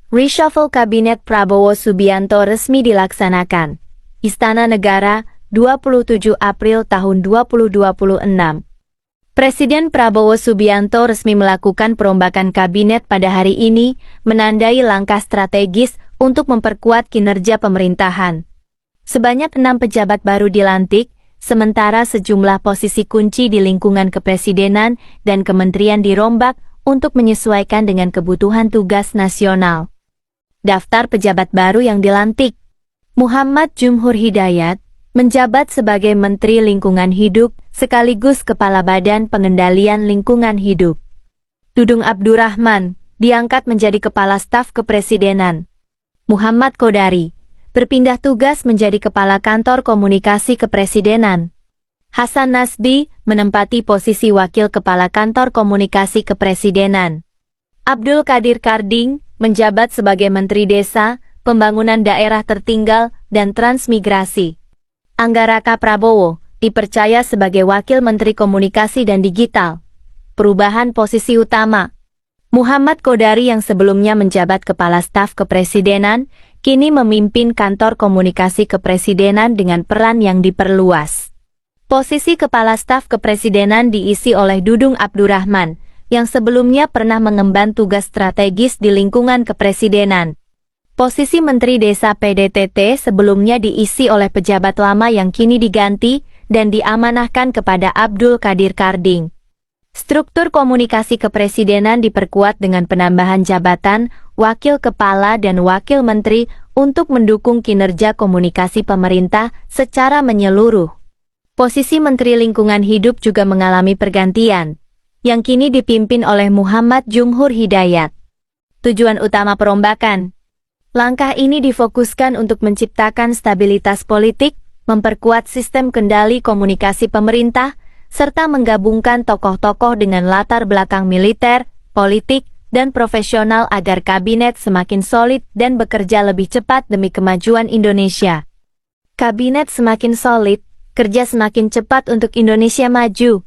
Reshuffle Kabinet Prabowo Subianto resmi dilaksanakan. Istana Negara, 27 April tahun 2026. Presiden Prabowo Subianto resmi melakukan perombakan kabinet pada hari ini, menandai langkah strategis untuk memperkuat kinerja pemerintahan. Sebanyak 6 pejabat baru dilantik, sementara sejumlah posisi kunci di lingkungan kepresidenan dan kementerian dirombak untuk menyesuaikan dengan kebutuhan tugas nasional. Daftar pejabat baru yang dilantik. Muhammad Jumhur Hidayat menjabat sebagai Menteri Lingkungan Hidup sekaligus Kepala Badan Pengendalian Lingkungan Hidup. Dudung Abdurrahman diangkat menjadi Kepala Staf Kepresidenan. Muhammad Kodari berpindah tugas menjadi Kepala Kantor Komunikasi Kepresidenan. Hasan Nasbi menempati posisi Wakil Kepala Kantor Komunikasi Kepresidenan. Abdul Qadir Karding menjabat sebagai Menteri Desa, Pembangunan Daerah Tertinggal, dan Transmigrasi. Anggaraka Prabowo dipercaya sebagai Wakil Menteri Komunikasi dan Digital. Perubahan posisi utama. Muhammad Kodari yang sebelumnya menjabat Kepala Staf Kepresidenan, kini memimpin Kantor Komunikasi Kepresidenan dengan peran yang diperluas. Posisi Kepala Staf Kepresidenan diisi oleh Dudung Abdurrahman, yang sebelumnya pernah mengemban tugas strategis di lingkungan kepresidenan. Posisi Menteri Desa PDTT sebelumnya diisi oleh pejabat lama yang kini diganti dan diamanahkan kepada Abdul Qadir Karding. Struktur komunikasi kepresidenan diperkuat dengan penambahan jabatan, wakil kepala dan wakil menteri untuk mendukung kinerja komunikasi pemerintah secara menyeluruh. Posisi Menteri Lingkungan Hidup juga mengalami pergantian, yang kini dipimpin oleh Muhammad Jumhur Hidayat. Tujuan utama perombakan. Langkah ini difokuskan untuk menciptakan stabilitas politik, memperkuat sistem kendali komunikasi pemerintah, serta menggabungkan tokoh-tokoh dengan latar belakang militer, politik, dan profesional agar kabinet semakin solid dan bekerja lebih cepat demi kemajuan Indonesia. Kabinet semakin solid, kerja semakin cepat untuk Indonesia maju.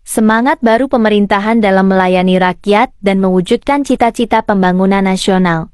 Semangat baru pemerintahan dalam melayani rakyat dan mewujudkan cita-cita pembangunan nasional.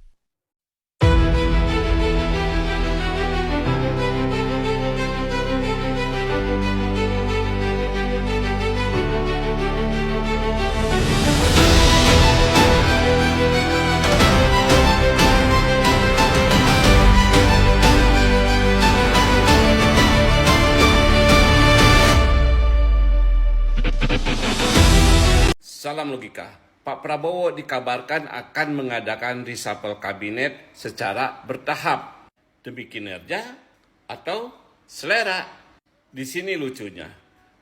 Salam logika. Pak Prabowo dikabarkan akan mengadakan reshuffle kabinet secara bertahap demi kinerja atau selera. Di sini lucunya.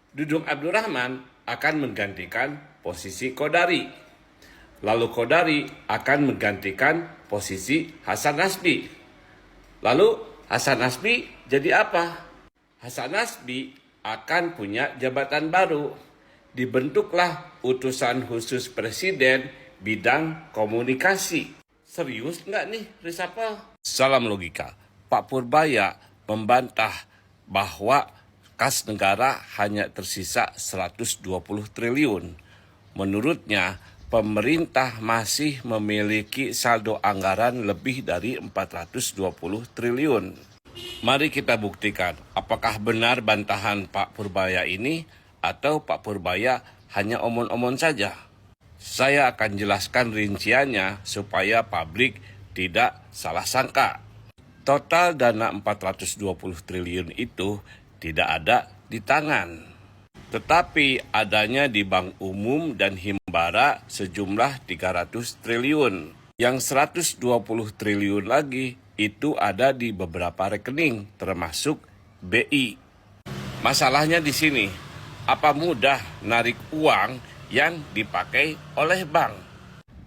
Dudung Abdurrahman akan menggantikan posisi Kodari. Lalu Kodari akan menggantikan posisi Hasan Nasbi. Lalu Hasan Nasbi jadi apa? Hasan Nasbi akan punya jabatan baru. Dibentuklah utusan khusus presiden bidang komunikasi. Serius nggak nih reshuffle? Salam logika. Pak Purbaya membantah bahwa kas negara hanya tersisa 120 triliun. Menurutnya, pemerintah masih memiliki saldo anggaran lebih dari 420 triliun. Mari kita buktikan apakah benar bantahan Pak Purbaya ini atau Pak Purbaya hanya omon-omon saja. Saya akan jelaskan rinciannya supaya publik tidak salah sangka. Total dana 420 triliun itu tidak ada di tangan. Tetapi adanya di Bank Umum dan Himbara sejumlah 300 triliun. Yang 120 triliun lagi itu ada di beberapa rekening termasuk BI. Masalahnya di sini. Apa mudah narik uang yang dipakai oleh bank?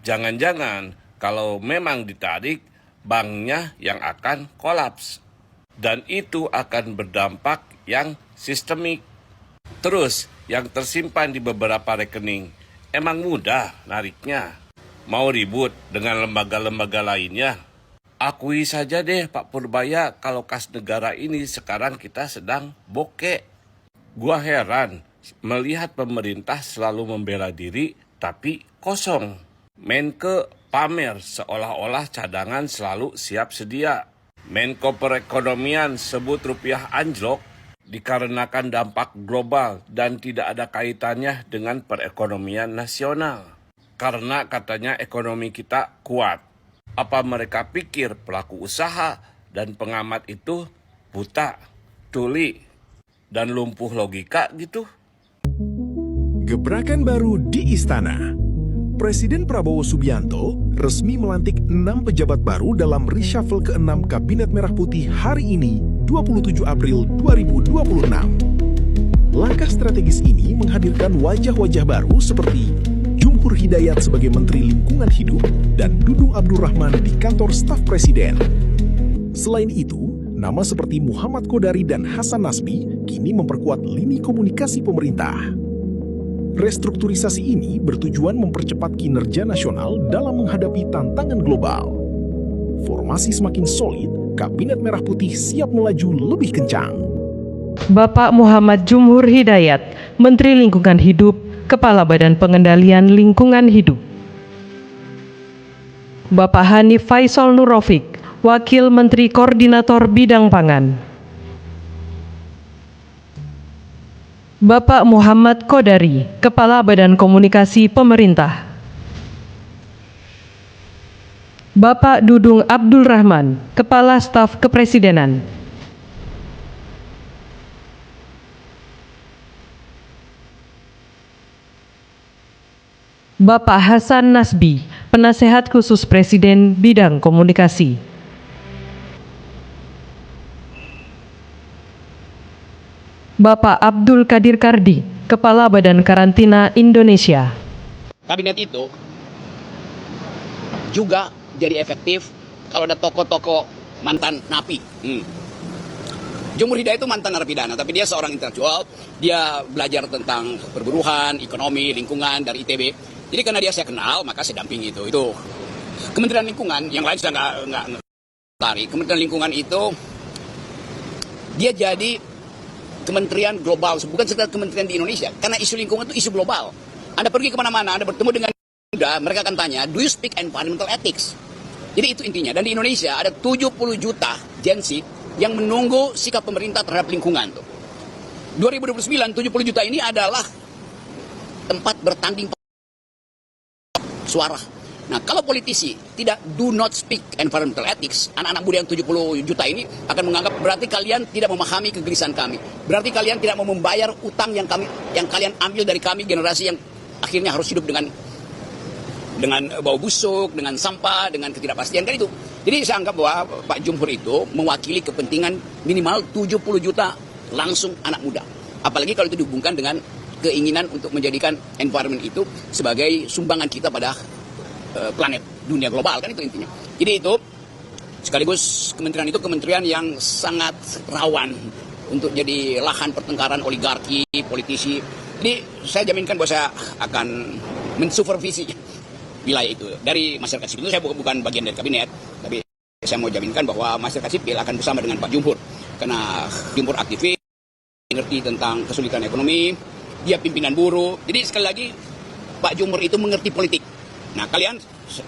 Jangan-jangan kalau memang ditarik, banknya yang akan kolaps. Dan itu akan berdampak yang sistemik. Terus, yang tersimpan di beberapa rekening, emang mudah nariknya? Mau ribut dengan lembaga-lembaga lainnya? Akui saja deh Pak Purbaya kalau kas negara ini sekarang kita sedang bokek. Gua heran melihat pemerintah selalu membela diri tapi kosong. Menke pamer seolah-olah cadangan selalu siap sedia. Menko Perekonomian sebut rupiah anjlok dikarenakan dampak global dan tidak ada kaitannya dengan perekonomian nasional. Karena katanya ekonomi kita kuat. Apa mereka pikir pelaku usaha dan pengamat itu buta, tuli, dan lumpuh logika gitu? Gebrakan baru di Istana. Presiden Prabowo Subianto resmi melantik 6 pejabat baru dalam reshuffle ke-6 Kabinet Merah Putih hari ini, 27 April 2026. Langkah strategis ini menghadirkan wajah-wajah baru seperti Jumhur Hidayat sebagai Menteri Lingkungan Hidup dan Dudung Abdurrahman di kantor staf Presiden. Selain itu, nama seperti Muhammad Kodari dan Hasan Nasbi kini memperkuat lini komunikasi pemerintah. Restrukturisasi ini bertujuan mempercepat kinerja nasional dalam menghadapi tantangan global. Formasi semakin solid, Kabinet Merah Putih siap melaju lebih kencang. Bapak Muhammad Jumhur Hidayat, Menteri Lingkungan Hidup, Kepala Badan Pengendalian Lingkungan Hidup. Bapak Hanif Faisal Nurrofik, Wakil Menteri Koordinator Bidang Pangan. Bapak Muhammad Kodari, Kepala Badan Komunikasi Pemerintah. Bapak Dudung Abdul Rahman, Kepala Staf Kepresidenan. Bapak Hasan Nasbi, Penasehat Khusus Presiden Bidang Komunikasi. Bapak Abdul Kadir Kardi, Kepala Badan Karantina Indonesia. Kabinet itu juga jadi efektif kalau ada tokoh-tokoh mantan napi. Jumhur Hidayat itu mantan narapidana, tapi dia seorang intelektual. Dia belajar tentang perburuhan, ekonomi, lingkungan dari ITB. Jadi karena dia saya kenal, maka saya dampingi itu. Itu Kementerian Lingkungan, yang lain saya nggak tarik. Kementerian Lingkungan itu dia jadi kementerian global, bukan sekedar kementerian di Indonesia. Karena isu lingkungan itu isu global. Anda pergi kemana-mana, Anda bertemu dengan muda, mereka akan tanya, do you speak environmental ethics? Jadi itu intinya. Dan di Indonesia ada 70 juta Gen Z yang menunggu sikap pemerintah terhadap lingkungan. 2029, 70 juta ini adalah tempat bertanding suara. Nah, kalau politisi tidak do not speak environmental ethics, anak-anak muda yang 70 juta ini akan menganggap berarti kalian tidak memahami kegelisahan kami. Berarti kalian tidak mau membayar utang yang kalian ambil dari kami, generasi yang akhirnya harus hidup dengan bau busuk, dengan sampah, dengan ketidakpastian kan itu. Jadi saya anggap bahwa Pak Jumhur itu mewakili kepentingan minimal 70 juta langsung anak muda. Apalagi kalau itu dihubungkan dengan keinginan untuk menjadikan environment itu sebagai sumbangan kita pada planet dunia global, kan itu intinya. Jadi itu sekaligus kementerian itu kementerian yang sangat rawan untuk jadi lahan pertengkaran oligarki, politisi. Jadi saya jaminkan bahwa saya akan mensupervisi wilayah itu dari masyarakat sipil. Itu saya bukan bagian dari kabinet, tapi saya mau jaminkan bahwa masyarakat sipil akan bersama dengan Pak Jumhur, karena Jumhur aktivis, mengerti tentang kesulitan ekonomi, dia pimpinan buruh. Jadi sekali lagi Pak Jumhur itu mengerti politik. Nah, kalian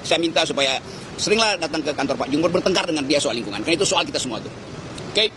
saya minta supaya seringlah datang ke kantor Pak Jumhur, bertengkar dengan dia soal lingkungan, karena itu soal kita semua tuh. Oke?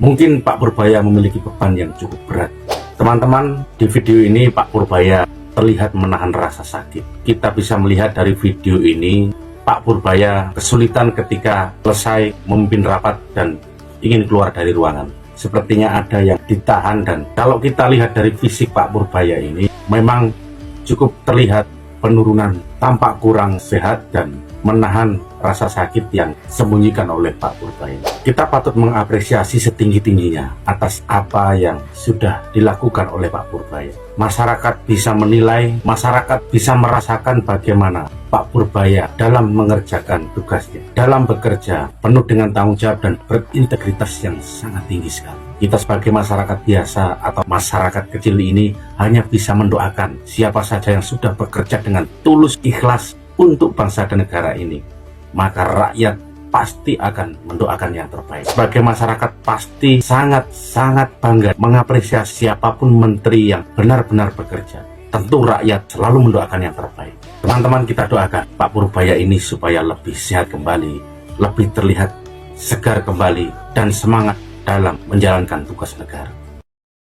Mungkin Pak Purbaya memiliki beban yang cukup berat. Teman-teman, di video ini Pak Purbaya terlihat menahan rasa sakit. Kita bisa melihat dari video ini, Pak Purbaya kesulitan ketika selesai memimpin rapat dan ingin keluar dari ruangan. Sepertinya ada yang ditahan, dan kalau kita lihat dari fisik Pak Purbaya ini, memang cukup terlihat penurunan, tampak kurang sehat dan menahan rasa sakit yang disembunyikan oleh Pak Purbaya. Kita patut mengapresiasi setinggi-tingginya atas apa yang sudah dilakukan oleh Pak Purbaya. Masyarakat bisa menilai, masyarakat bisa merasakan bagaimana Pak Purbaya dalam mengerjakan tugasnya, dalam bekerja penuh dengan tanggung jawab dan berintegritas yang sangat tinggi sekali. Kita sebagai masyarakat biasa atau masyarakat kecil ini hanya bisa mendoakan siapa saja yang sudah bekerja dengan tulus ikhlas untuk bangsa dan negara ini, maka rakyat pasti akan mendoakan yang terbaik. Sebagai masyarakat pasti sangat bangga mengapresiasi siapapun menteri yang benar-benar bekerja tentu rakyat selalu mendoakan yang terbaik. Teman-teman, kita doakan Pak Purbaya ini supaya lebih sehat kembali, lebih terlihat segar kembali, dan semangat dalam menjalankan tugas negara.